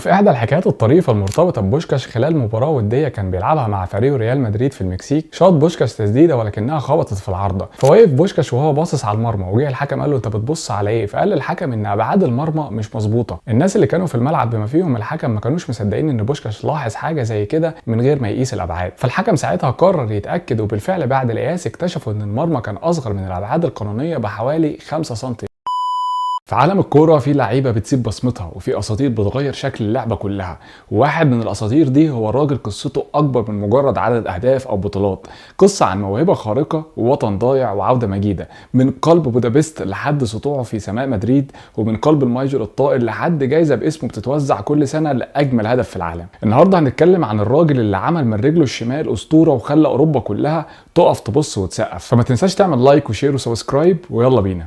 في احدى الحكايات الطريفه المرتبطه ببوشكاش خلال مباراه وديه كان بيلعبها مع فريق ريال مدريد في المكسيك، شاط بوشكاش تسديده ولكنها خبطت في العارضه، فوقف بوشكاش وهو باصص على المرمى، وجه الحكم قال له انت بتبص على ايه؟ فقال الحكم ان ابعاد المرمى مش مظبوطه. الناس اللي كانوا في الملعب بما فيهم الحكم ما كانوش مصدقين ان بوشكاش لاحظ حاجه زي كده من غير ما يقيس الابعاد، فالحكم ساعتها قرر يتاكد، وبالفعل بعد القياس اكتشفوا ان المرمى كان اصغر من الابعاد القانونيه بحوالي 5 سم. في عالم الكورة في لعيبة بتسيب بصمتها، وفي أساطير بتغير شكل اللعبة كلها، وواحد من الأساطير دي هو راجل قصته أكبر من مجرد عدد أهداف أو بطولات، قصة عن موهبة خارقة ووطن ضايع وعودة مجيدة، من قلب بودابست لحد سطوعه في سماء مدريد، ومن قلب المايجر الطائر لحد جايزة باسمه بتتوزع كل سنة لأجمل هدف في العالم. النهاردة هنتكلم عن الراجل اللي عمل من رجله الشمال أسطورة وخلى أوروبا كلها تقف تبص وتسقف، فما تنساش تعمل لايك وشير وسبسكرايب، ويلا بينا.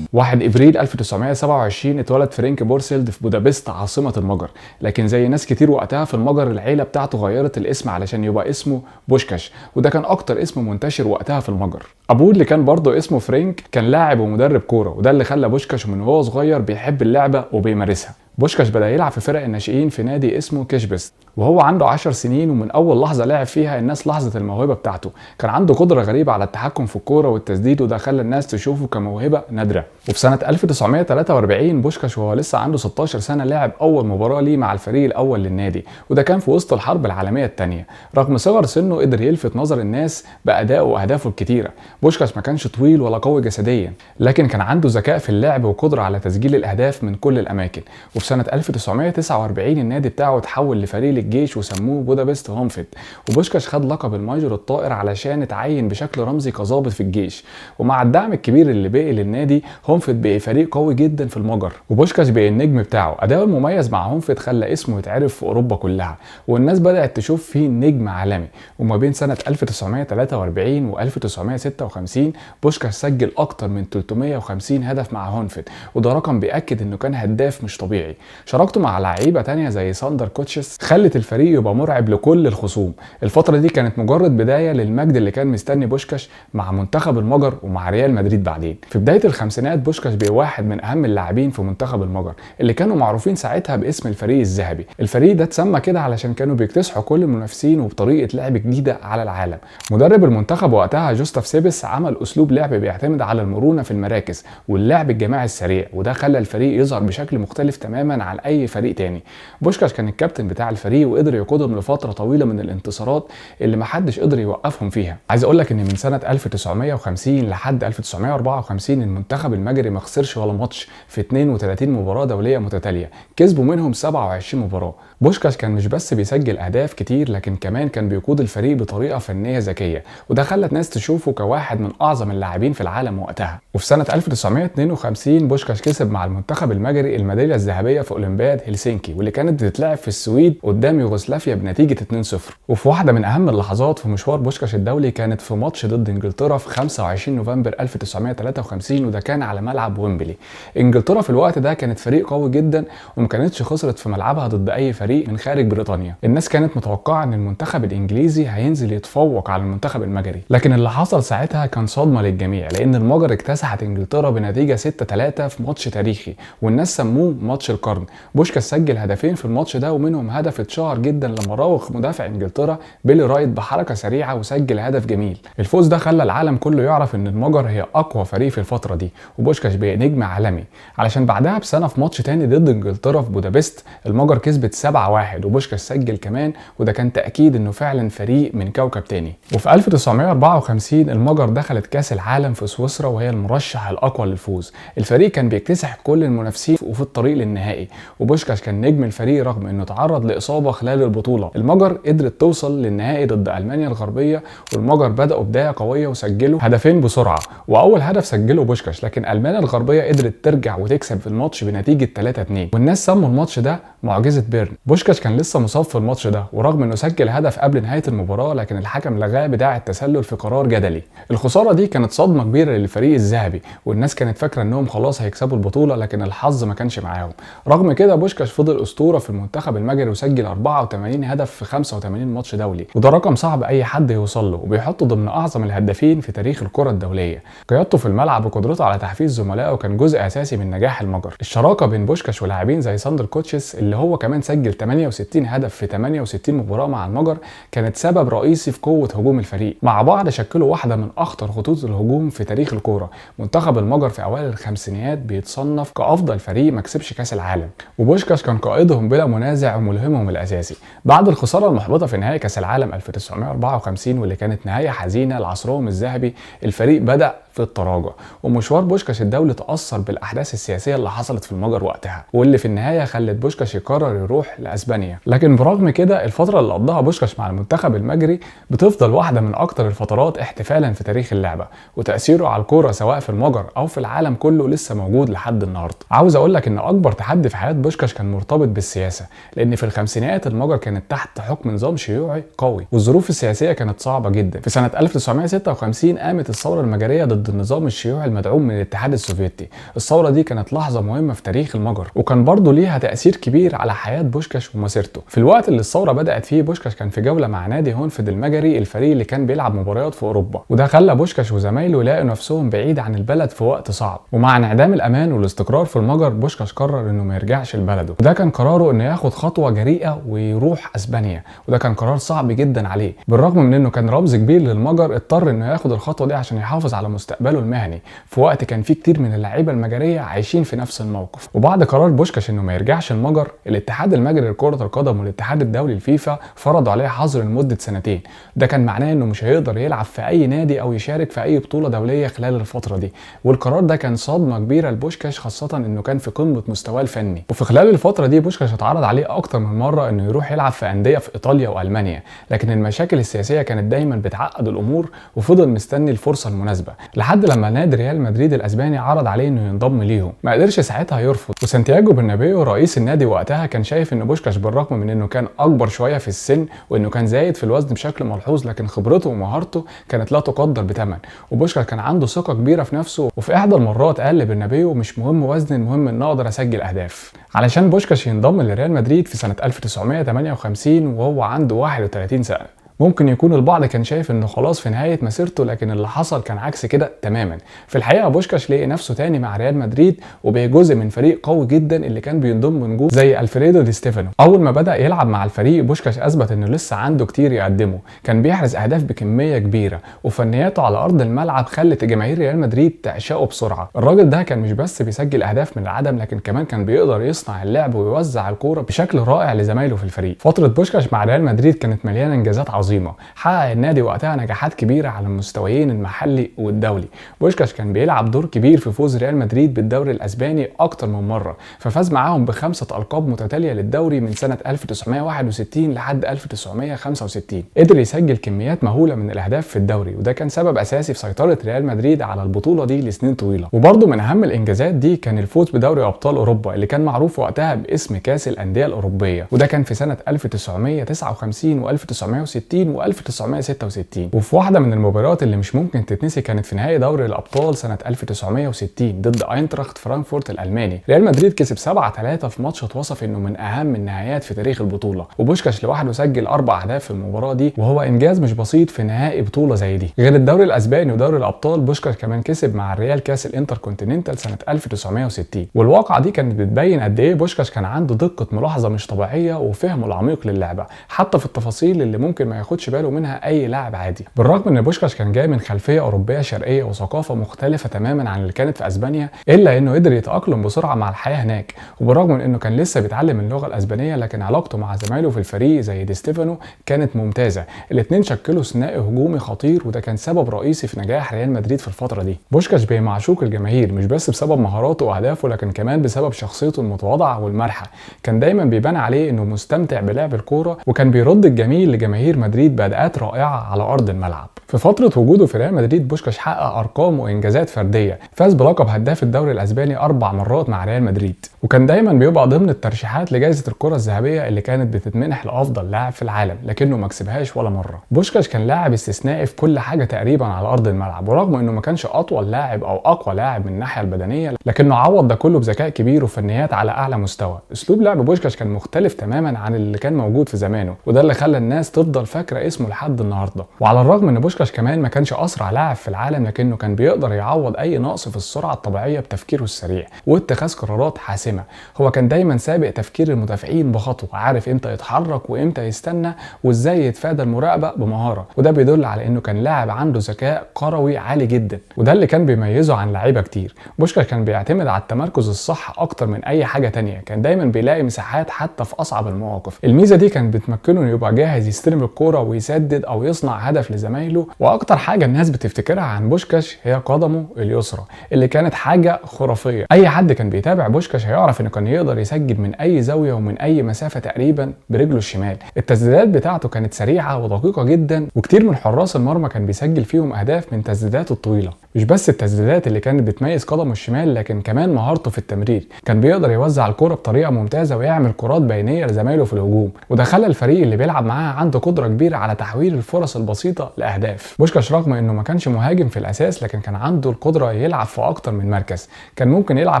1 ابريل 1927 اتولد فرانك بورسيلد في بودابست عاصمة المجر، لكن زي ناس كتير وقتها في المجر العيلة بتاعته غيرت الاسم علشان يبقى اسمه بوشكاش، وده كان اكتر اسم منتشر وقتها في المجر. ابوه اللي كان برضه اسمه فرانك كان لاعب ومدرب كورة، وده اللي خلى بوشكاش من وهو صغير بيحب اللعبة وبيمارسها. بوشكاش بدأ يلعب في فرق الناشئين في نادي اسمه كيشبست وهو عنده 10 سنين، ومن اول لحظه لعب فيها الناس لاحظت الموهبه بتاعته، كان عنده قدره غريبه على التحكم في الكوره والتسديد، وده خلى الناس تشوفه كموهبه نادره. وفي سنه 1943 بوشكاش وهو لسه عنده 16 سنه لعب اول مباراه ليه مع الفريق الاول للنادي، وده كان في وسط الحرب العالميه الثانيه. رغم صغر سنه قدر يلفت نظر الناس بادائه واهدافه الكتيره. بوشكاش ما كانش طويل ولا قوي جسديا، لكن كان عنده ذكاء في اللعب وقدره على تسجيل الاهداف من كل الاماكن. وفي سنه 1949 النادي بتاعه اتحول لفريق الجيش وسموه بودابست هونفيد، وبوشكاش خد لقب المايجر الطائر علشان اتعين بشكل رمزي كظابط في الجيش. ومع الدعم الكبير اللي بقي للنادي، هونفيد بقي فريق قوي جدا في المجر، وبوشكاش بقي النجم بتاعه. اداؤه المميز مع هونفيد خلى اسمه يتعرف في اوروبا كلها، والناس بدات تشوف فيه نجم عالمي. وما بين سنه 1943 و 1956 بوشكاش سجل اكتر من 350 هدف مع هونفيد، وده رقم بيأكد انه كان هداف مش طبيعي. شراكته مع لعيبه تانية زي ساندر كوتشس خلت الفريق يبقى مرعب لكل الخصوم. الفتره دي كانت مجرد بدايه للمجد اللي كان مستني بوشكاش مع منتخب المجر ومع ريال مدريد بعدين. في بدايه الخمسينات بوشكاش بقى واحد من اهم اللاعبين في منتخب المجر، اللي كانوا معروفين ساعتها باسم الفريق الذهبي. الفريق ده اتسمى كده علشان كانوا بيكتسحوا كل المنافسين وبطريقه لعب جديده على العالم. مدرب المنتخب وقتها جوستاف سيبس عمل اسلوب لعب بيعتمد على المرونه في المراكز واللعب الجماعي السريع، وده خلى الفريق يظهر بشكل مختلف تماما عن اي فريق تاني. بوشكاش كان الكابتن بتاع الفريق وقدر يقودهم لفتره طويله من الانتصارات اللي محدش قدر يوقفهم فيها. عايز اقول لك ان من سنه 1950 لحد 1954 المنتخب المجري ما خسرش ولا ماتش في 32 مباراه دوليه متتاليه، كسبوا منهم 27 مباراه. بوشكاش كان مش بس بيسجل اهداف كتير، لكن كمان كان بيقود الفريق بطريقه فنيه ذكيه، وده خلى الناس تشوفه كواحد من اعظم اللاعبين في العالم وقتها. وفي سنه 1952 بوشكاش كسب مع المنتخب المجري الميداليه الذهبيه في اولمبياد هلسنكي، واللي كانت بتتلعب في السويد قدام يوغوسلافيا بنتيجه 2-0. وفي واحده من اهم اللحظات في مشوار بوشكاش الدولي كانت في ماتش ضد انجلترا في 25 نوفمبر 1953، وده كان على ملعب ويمبلي. انجلترا في الوقت ده كانت فريق قوي جدا، وما كانتش خسرت في ملعبها ضد اي فريق من خارج بريطانيا. الناس كانت متوقعه ان المنتخب الانجليزي هينزل يتفوق على المنتخب المجري، لكن اللي حصل ساعتها كان صدمه للجميع، لان المجر اكتسحت انجلترا بنتيجه 6-3 في ماتش تاريخي، والناس سموه ماتش القرن. بوشكاش سجل هدفين في الماتش ده، ومنهم هدف اتشهر جدا لما راوغ مدافع انجلترا بيلي رايت بحركه سريعه وسجل هدف جميل. الفوز ده خلى العالم كله يعرف ان المجر هي اقوى فريق في الفتره دي، وبوشكاش بقى نجم عالمي. علشان بعدها بسنه في ماتش تاني ضد انجلترا في بودابست المجر كسبت 7-1، وبوشكاش سجل كمان، وده كان تاكيد انه فعلا فريق من كوكب تاني. وفي 1954 المجر دخلت كاس العالم في سويسرا وهي المرشح الاقوى للفوز. الفريق كان بيكتسح كل المنافسين وفي الطريق للنهائي، وبوشكاش كان نجم الفريق رغم انه تعرض لاصابه خلال البطوله. المجر قدرت توصل للنهائي ضد المانيا الغربيه، والمجر بداوا بدايه قويه وسجلوا هدفين بسرعه، واول هدف سجله بوشكاش، لكن المانيا الغربيه قدرت ترجع وتكسب في الماتش بنتيجه 3-2، والناس سموا الماتش ده معجزه بيرن. بوشكاش كان لسه مصاب في الماتش ده، ورغم انه سجل هدف قبل نهايه المباراه لكن الحكم لغاه بداعي التسلل في قرار جدلي. الخساره دي كانت صدمه كبيره للفريق الذهبي، والناس كانت فاكره انهم خلاص هيكسبوا البطوله، لكن الحظ ما كانش معاهم. رغم كده بوشكاش فضل اسطوره في المنتخب المجري وسجل 84 هدف في 85 ماتش دولي، وده رقم صعب اي حد يوصل له، وبيحطه ضمن اعظم الهدافين في تاريخ الكره الدوليه. قيادته في الملعب وقدرته على تحفيز زملائه كان جزء اساسي من نجاح المجر. الشراكه بين بوشكاش ولاعبين زي ساندر كوتشيس اللي هو كمان سجل 68 هدف في 68 مباراه مع المجر كانت سبب رئيسي في قوه هجوم الفريق. مع بعض شكلوا واحده من اخطر خطوط الهجوم في تاريخ الكوره. منتخب المجر في اوائل الخمسينيات بيتصنف كافضل فريق ما كسبش كاس العالم، وبوشكاش كان قائدهم بلا منازع وملهمهم الاساسي. بعد الخساره المحبطه في نهائي كاس العالم 1954 واللي كانت نهايه حزينه لعصرهم الذهبي، الفريق بدا في التراجع، ومشوار بوشكاش الدولي تاثر بالاحداث السياسيه اللي حصلت في المجر وقتها، واللي في النهايه خلت بوشكاش يقرر يروح لاسبانيا. لكن برغم كده الفتره اللي قضاها بوشكاش مع المنتخب المجري بتفضل واحده من اكتر الفترات احتفالا في تاريخ اللعبه، وتاثيره على الكوره سواء في المجر او في العالم كله لسه موجود لحد النهارده. عاوز اقول لك ان اكبر تحدي في حياه بوشكاش كان مرتبط بالسياسه، لان في الخمسينيات المجر كانت تحت حكم نظام شيوعي قوي، والظروف السياسيه كانت صعبه جدا. في سنه 1956 قامت الثوره المجريه ضد النظام الشيوعي المدعوم من الاتحاد السوفيتي. الثوره دي كانت لحظه مهمه في تاريخ المجر، وكان برضه ليها تاثير كبير على حياه بوشكاش ومسيرته. في الوقت اللي الثوره بدات فيه بوشكاش كان في جوله مع نادي هونفيد المجري، الفريق اللي كان بيلعب مباريات في اوروبا، وده خلى بوشكاش وزمايله يلاقوا نفسهم بعيد عن البلد في وقت صعب. ومع انعدام الامان والاستقرار في المجر بوشكاش قرر انه ما يرجعش لبلده، وده كان قراره انه ياخد خطوه جريئه ويروح اسبانيا، وده كان قرار صعب جدا عليه. بالرغم من انه كان رمز كبير للمجر اضطر انه ياخد الخطوه دي عشان يحافظ على مستقبله المهني في وقت كان فيه كتير من اللعيبه المجريه عايشين في نفس الموقف. وبعد قرار بوشكاش انه ما يرجعش المجر، الاتحاد المجري لكره القدم والاتحاد الدولي الفيفا فرضوا عليه حظر لمده سنتين. ده كان معناه انه مش هيقدر يلعب في اي نادي او يشارك في اي بطوله دوليه خلال الفتره دي، والقرار ده كان صدمه كبيره لبوشكاش، خاصه انه كان في قمه مستواه الفني. وفي خلال الفتره دي بوشكاش اتعرض عليه اكتر من مره انه يروح يلعب في انديه في ايطاليا والمانيا، لكن المشاكل السياسيه كانت دايما بتعقد الامور، وفضل مستني الفرصه المناسبه لحد لما نادي ريال مدريد الاسباني عرض عليه انه ينضم ليهم. ما قدرش ساعتها يرفض، وسانتياغو برنابيو رئيس النادي وقتها كان شايف ان بوشكاش بالرغم من انه كان اكبر شويه في السن وانه كان زايد في الوزن بشكل ملحوظ، لكن خبرته ومهارته كانت لا تقدر بثمن. وبوشكاش كان عنده ثقه كبيره في نفسه، وفي احدى المرات قال لبرنابيو مش مهم وزني، المهم ان اقدر اسجل اهداف. علشان بوشكاش ينضم لريال مدريد في سنه 1958 وهو عنده 31 سنه. ممكن يكون البعض كان شايف انه خلاص في نهايه مسيرته، لكن اللي حصل كان عكس كده تماما. في الحقيقه بوشكاش لقى نفسه تاني مع ريال مدريد، وبقى جزء من فريق قوي جدا اللي كان بينضم من نجوم زي الفريدو دي ستيفانو. اول ما بدا يلعب مع الفريق بوشكاش اثبت انه لسه عنده كتير يقدمه، كان بيحرز اهداف بكميه كبيره، وفنياته على ارض الملعب خلت جماهير ريال مدريد تعشقه بسرعه. الراجل ده كان مش بس بيسجل اهداف من العدم، لكن كمان كان بيقدر يصنع اللعب ويوزع الكوره بشكل رائع لزمايله في الفريق. فتره بوشكاش مع ريال مدريد كانت مليانه انجازات عظيمه، حقق النادي وقتها نجاحات كبيره على المستويين المحلي والدولي. بوشكاش كان بيلعب دور كبير في فوز ريال مدريد بالدوري الاسباني اكتر من مره، ففاز معاهم ب5 القاب متتاليه للدوري من سنه 1961 لحد 1965. قدر يسجل كميات مهوله من الاهداف في الدوري، وده كان سبب اساسي في سيطره ريال مدريد على البطوله دي لسنين طويله. وبرده من اهم الانجازات دي كان الفوز بدوري ابطال اوروبا اللي كان معروف وقتها باسم كاس الانديه الاوروبيه، وده كان في سنه 1959 و1960 و1966. وفي واحده من المباريات اللي مش ممكن تتنسي كانت في نهائي دوري الابطال سنه 1960 ضد اينتراخت فرانكفورت الالماني. ريال مدريد كسب 7-3 في ماتش اتوصف انه من اهم النهايات في تاريخ البطوله، وبوشكاش لوحده سجل 4 اهداف في المباراه دي، وهو انجاز مش بسيط في نهائي بطوله زي دي. غير الدوري الاسباني ودوري الابطال، بوشكاش كمان كسب مع الريال كاس الانتر كونتيننتال سنه 1960، والواقعه دي كانت بتبين قد ايه بوشكاش كان عنده دقه ملاحظه مش طبيعيه وفهمه العميق للعبه، حتى في التفاصيل اللي ممكن ما ياخدش باله منها اي لاعب عادي. بالرغم ان بوشكاش كان جاي من خلفيه اوروبيه شرقيه وثقافه مختلفه تماما عن اللي كانت في اسبانيا، الا انه قدر يتاقلم بسرعه مع الحياه هناك. وبالرغم من انه كان لسه بيتعلم اللغه الاسبانيه، لكن علاقته مع زمايله في الفريق زي دي ستيفانو كانت ممتازه. الاثنين شكلوا ثنائي هجومي خطير، وده كان سبب رئيسي في نجاح ريال مدريد في الفتره دي. بوشكاش بقى معشوق الجماهير مش بس بسبب مهاراته واهدافه، لكن كمان بسبب شخصيته المتواضعه والمرحه. كان دايما بيبان عليه انه مستمتع بلعب الكوره، وكان بيرد الجميل لجماهير مدريد مدريد بأداءات رائعة على أرض الملعب. في فترة وجوده في ريال مدريد بوشكاش حقق أرقام وإنجازات فردية، فاز بلقب هداف الدوري الأسباني 4 مرات مع ريال مدريد، وكان دايما بيبقى ضمن الترشيحات لجائزة الكرة الذهبية اللي كانت بتتمنح لأفضل لاعب في العالم، لكنه ما كسبهاش ولا مرة. بوشكاش كان لاعب استثنائي في كل حاجة تقريبا على أرض الملعب، ورغم إنه ما كانش أطول لاعب أو أقوى لاعب من الناحية البدنية، لكنه عوض ده كله بذكاء كبير وفنيات على أعلى مستوى. أسلوب لعب بوشكاش كان مختلف تماما عن اللي كان موجود في زمانه، وده اللي خلى الناس تفضل فاكرة اسمه لحد النهاردة. وعلى الرغم إن بوشكاش كمان ما كانش أسرع لاعب في العالم، لكنه كان بيقدر يعوض أي نقص في السرعة الطبيعية بتفكيره السريع واتخاذ قرارات حاسمة. هو كان دايما سابق تفكير المدافعين بخطوة، عارف امتى يتحرك وامتى يستنى وازاي يتفادى المراقبة بمهارة، وده بيدل على انه كان لاعب عنده ذكاء كروي عالي جدا، وده اللي كان بيميزه عن لعيبة كتير. بوشكاش كان بيعتمد على التمركز الصح اكتر من اي حاجة تانية، كان دايما بيلاقي مساحات حتى في اصعب المواقف. الميزة دي كانت بتمكنه انه يبقى جاهز يستلم الكرة ويسدد او يصنع هدف لزمايله. واكتر حاجة الناس بتفتكرها عن بوشكاش هي قدمه اليسرى اللي كانت حاجة خرافية. اي حد كان بيتابع بوشكاش هيعرف انه كان يقدر يسجل من اي زاوية ومن اي مسافة تقريبا برجله الشمال. التسديدات بتاعته كانت سريعة ودقيقة جدا، وكتير من حراس المرمى كان بيسجل فيهم اهداف من تسديداته الطويلة. مش بس التسديدات اللي كانت بتميز قدمه الشمال، لكن كمان مهارته في التمرير، كان بيقدر يوزع الكرة بطريقة ممتازة ويعمل كرات بينية لزمايله في الهجوم، وده خلى الفريق اللي بيلعب معاه عنده قدرة كبيرة على تحويل الفرص البسيطة لأهداف. بوشكاش رغم انه ما كانش مهاجم في الاساس، لكن كان عنده القدرة يلعب في اكتر من مركز. كان ممكن يلعب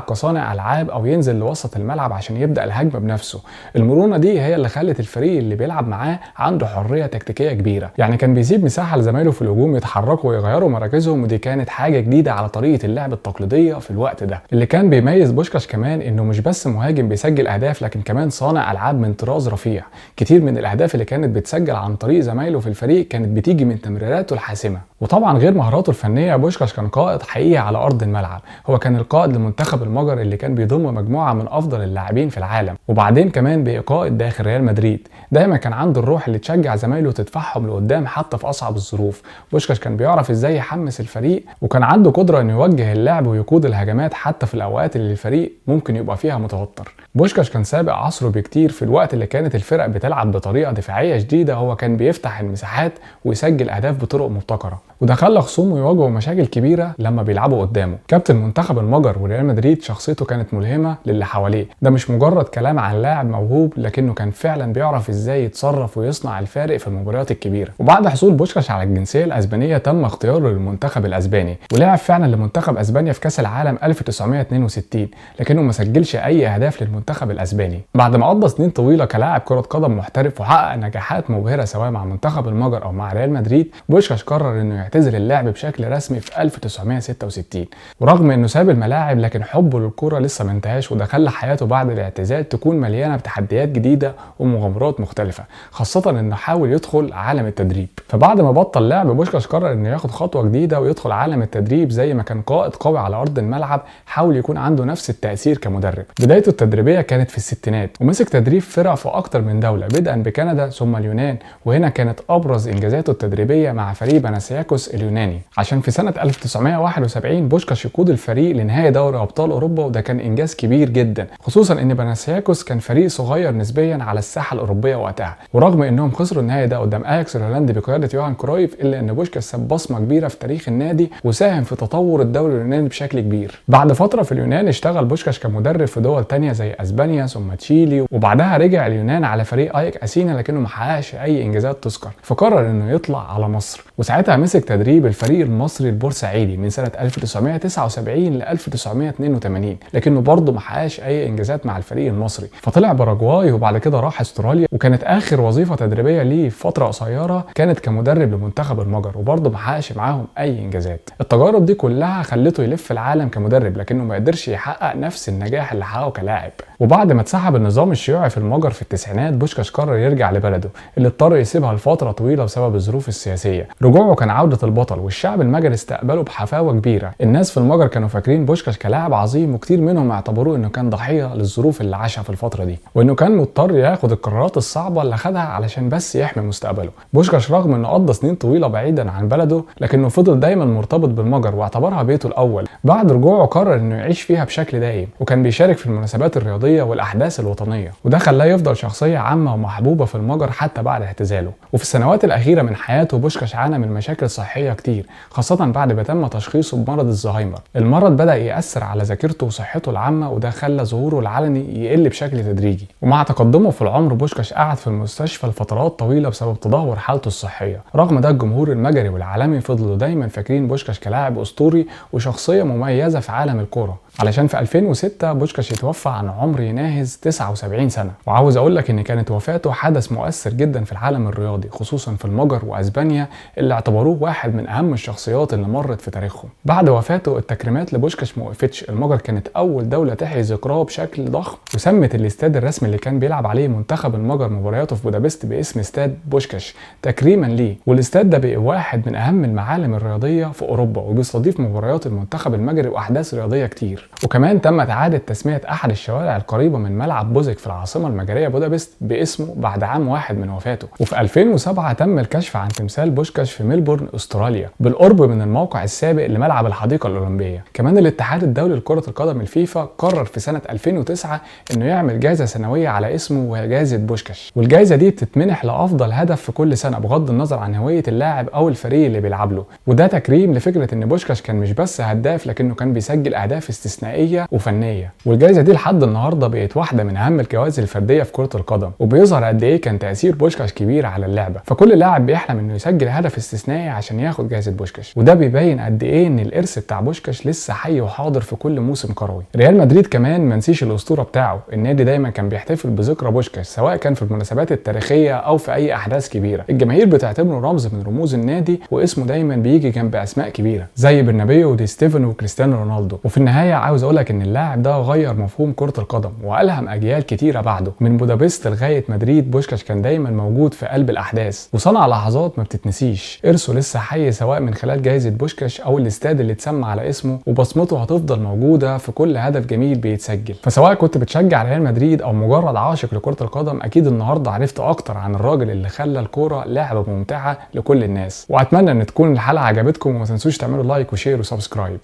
كصانع العاب او ينزل لوسط الملعب عشان يبدأ الهجمة بنفسه. المرونة دي هي اللي خلت الفريق اللي بيلعب معاه عنده حرية تكتيكية كبيرة، يعني كان بيسيب مساحة لزمايله في الهجوم يتحركوا ويغيروا مراكزهم، ودي كانت حاجة جديدة على طريقة اللعب التقليدية في الوقت ده. اللي كان بيميز بوشكاش كمان انه مش بس مهاجم بيسجل اهداف، لكن كمان صانع العاب من طراز رفيع. كتير من الاهداف اللي كانت بتسجل عن طريق زمايله في الفريق كانت بتيجي من تمريراته الحاسمة. وطبعا غير مهاراته الفنية، بوشكاش كان قائد حقيقي على ارض الملعب. هو كان القائد لمنتخب المجر اللي كان بيضم مجموعة من افضل اللاعبين في العالم، وبعدين كمان بقى قائد داخل ريال مدريد. دايما كان عنده الروح اللي تشجع زمايله تدفعهم لقدام حتى في اصعب الظروف. بوشكاش كان بيعرف ازاي يحمس الفريق، وكان عنده قدرة انه يوجه اللعب ويقود الهجمات حتى في الاوقات اللي الفريق ممكن يبقى فيها متوتر. بوشكاش كان سابق عصره بكتير. في الوقت اللي كانت الفرق بتلعب بطريقة دفاعية شديدة، هو كان بيفتح المساحات ويسجل اهداف بطرق مبتكرة، وده خلى خصومه يواجهوا مشاكل كبيرة لما بيلعبوا قدامه. كابتن منتخب المجر وريال مدريد شخصيته كانت ملهمة للي حواليه. ده مش مجرد كلام عن لاعب موهوب، لكنه كان فعلا بيعرف ازاي يتصرف ويصنع الفارق في المباريات الكبيرة. وبعد حصول بوشكاش على الجنسية الاسبانية تم اختياره للمنتخب الاسباني، ولعب فعلا لمنتخب اسبانيا في كاس العالم 1962، لكنه ما سجلش اي اهداف للمنتخب الاسباني. بعد ما قضى سنين طويلة كلاعب كرة قدم محترف وحقق نجاحات مبهرة سواء مع منتخب المجر او مع ريال مدريد، بوشكاش قرر انه يعتزل اللعب بشكل رسمي في 1966. ورغم انه ساب الملاعب، لكن حبه للكرة لسه ما انتهاش، وده خلى حياته بعد الاعتزال تكون مليانة بتحديات جديدة ومغامرات مختلفة، خاصة انه حاول يدخل عالم التدريب. فبعد ما بطل لعب، بوشكاش قرر انه ياخد خطوة جديدة ويدخل عالم التدريب. زي ما كان قائد قوي على ارض الملعب، حاول يكون عنده نفس التأثير كمدرب. بدايته التدريبية كانت في الستينات، ومسك تدريب فرق في اكتر من دولة، بدءا بكندا ثم اليونان، وهنا كانت ابرز انجازاته التدريبية مع فريق بناسياكوس اليوناني، عشان في سنة 1971 بوشكاش يقود الفريق لنهائي دوري ابطال اوروبا، وده كان انجاز كبير جدا، خصوصا ان بناسياكوس كان فريق صغير نسبيا على الساحة الاوروبية وقتها. ورغم انهم خسروا النهائي ده قدام اياكس الهولندي بقيادة يوهان كرويف، الا ان بوشكاش ساب بصمة كبيرة في تاريخ النادي وساهم في تطور الدوري اليوناني بشكل كبير. بعد فترة في اليونان اشتغل بوشكاش كمدرب في دول تانية زي اسبانيا ثم تشيلي، وبعدها رجع اليونان على فريق اياك اثينا، لكنه ما حققش اي انجازات تذكر، فقرر انه يطلع على مصر، وساعتها مسك تدريب الفريق المصري البورسعيدي من سنة 1979 ل 1982، لكنه برضه ما حققش اي انجازات مع الفريق المصري، فطلع باراجواي وبعد كده راح استراليا. وكانت اخر وظيفة تدريبية ليه في فترة قصيرة كانت كمدرب لمنتخب المجر، وبرضه ما حققش معاهم اي انجازات. التجارب دي كلها خلته يلف العالم كمدرب، لكنه ما قدرش يحقق نفس النجاح اللي حققه كلاعب. وبعد ما اتسحب النظام الشيوعي في المجر في التسعينات، بوشكاش قرر يرجع لبلده اللي اضطر يسيبها لفترة طويلة بسبب الظروف السياسية. رجوعه كان عودة عودة البطل، والشعب المجري استقبله بحفاوة كبيرة. الناس في المجر كانوا فاكرين بوشكاش كلاعب عظيم، وكتير منهم اعتبروه انه كان ضحية للظروف اللي عاشها في الفترة دي، وانه كان مضطر ياخد القرارات الصعبة اللي خدها علشان بس يحمي مستقبله. بوشكاش رغم انه قضى سنين طويلة بعيدا عن بلده، لكنه فضل دايما مرتبط بالمجر واعتبرها بيته الاول. بعد رجوعه قرر انه يعيش فيها بشكل دايم، وكان بيشارك في المناسبات الرياضية والاحداث الوطنية، وده خلاه يفضل شخصية عامة ومحبوبة في المجر حتى بعد اعتزاله. وفي السنوات الأخيرة من حياته بوشكاش عانى من مشاكل صحية كتير، خاصة بعد ما تم تشخيصه بمرض الزهايمر. المرض بدأ يأثر على ذاكرته وصحته العامة، وده خلى ظهوره العلني يقل بشكل تدريجي. ومع تقدمه في العمر بوشكاش قعد في المستشفى لفترات طويلة بسبب تدهور حالته الصحية. رغم ده الجمهور المجري والعالمي فضلوا دايما فاكرين بوشكاش كلاعب أسطوري وشخصية مميزة في عالم الكورة، علشان في 2006 بوشكاش يتوفى عن عمر يناهز 79 سنة. وعاوز اقول لك ان كانت وفاته حدث مؤثر جدا في العالم الرياضي، خصوصا في المجر واسبانيا اللي اعتبروه واحد من اهم الشخصيات اللي مرت في تاريخهم. بعد وفاته التكريمات لبوشكاش ما وقفتش. المجر كانت اول دولة تحيي ذكراه بشكل ضخم، وسمت الاستاد الرسمي اللي كان بيلعب عليه منتخب المجر مبارياته في بودابست باسم استاد بوشكاش تكريما ليه. والاستاد ده بقى واحد من اهم المعالم الرياضية في اوروبا، وبيستضيف مباريات المنتخب المجري واحداث رياضية كتير. وكمان تمت إعادة تسمية أحد الشوارع القريبة من ملعب بوزك في العاصمة المجرية بودابست باسمه بعد عام واحد من وفاته. وفي 2007 تم الكشف عن تمثال بوشكاش في ميلبورن أستراليا بالقرب من الموقع السابق لملعب الحديقة الأولمبية. كمان الاتحاد الدولي لكرة القدم الفيفا قرر في سنة 2009 إنه يعمل جائزة سنوية على اسمه وهي جائزة بوشكاش، والجائزة دي بتتمنح لأفضل هدف في كل سنة بغض النظر عن هوية اللاعب أو الفريق اللي بيلعب له. وده تكريم لفكرة إن بوشكاش كان مش بس هداف، لكنه كان بيسجل أهداف استثنائية وفنيه. والجائزه دي لحد النهارده بقت واحده من اهم الجوائز الفرديه في كره القدم، وبيظهر قد ايه كان تاثير بوشكاش كبير على اللعبه. فكل لاعب بيحلم انه يسجل هدف استثنائي عشان ياخد جائزه بوشكاش، وده بيبين قد ايه ان الارث بتاع بوشكاش لسه حي وحاضر في كل موسم كروي. ريال مدريد كمان ما نسيش الاسطوره بتاعه. النادي دايما كان بيحتفل بذكرى بوشكاش سواء كان في المناسبات التاريخيه او في اي احداث كبيره. الجماهير بتعتبره رمز من رموز النادي، واسمه دايما بيجي جنب اسماء كبيره زي برنابيو ودي ستيفن وكريستيانو رونالدو. وفي النهايه عاوز اقول لك ان اللاعب ده غير مفهوم كرة القدم وألهم أجيال كتيرة بعده. من بودابست لغاية مدريد بوشكاش كان دايما موجود في قلب الأحداث، وصنع لحظات ما بتتنسيش. إرثه لسه حي سواء من خلال جائزة بوشكاش أو الاستاد اللي اتسمى على اسمه، وبصمته هتفضل موجودة في كل هدف جميل بيتسجل. فسواء كنت بتشجع ريال مدريد أو مجرد عاشق لكرة القدم، أكيد النهاردة عرفت أكتر عن الراجل اللي خلى الكورة لعبة ممتعة لكل الناس. وأتمنى إن تكون الحلقة عجبتكم، وما تنسوش تعملوا لايك وشير وسبسكرايب.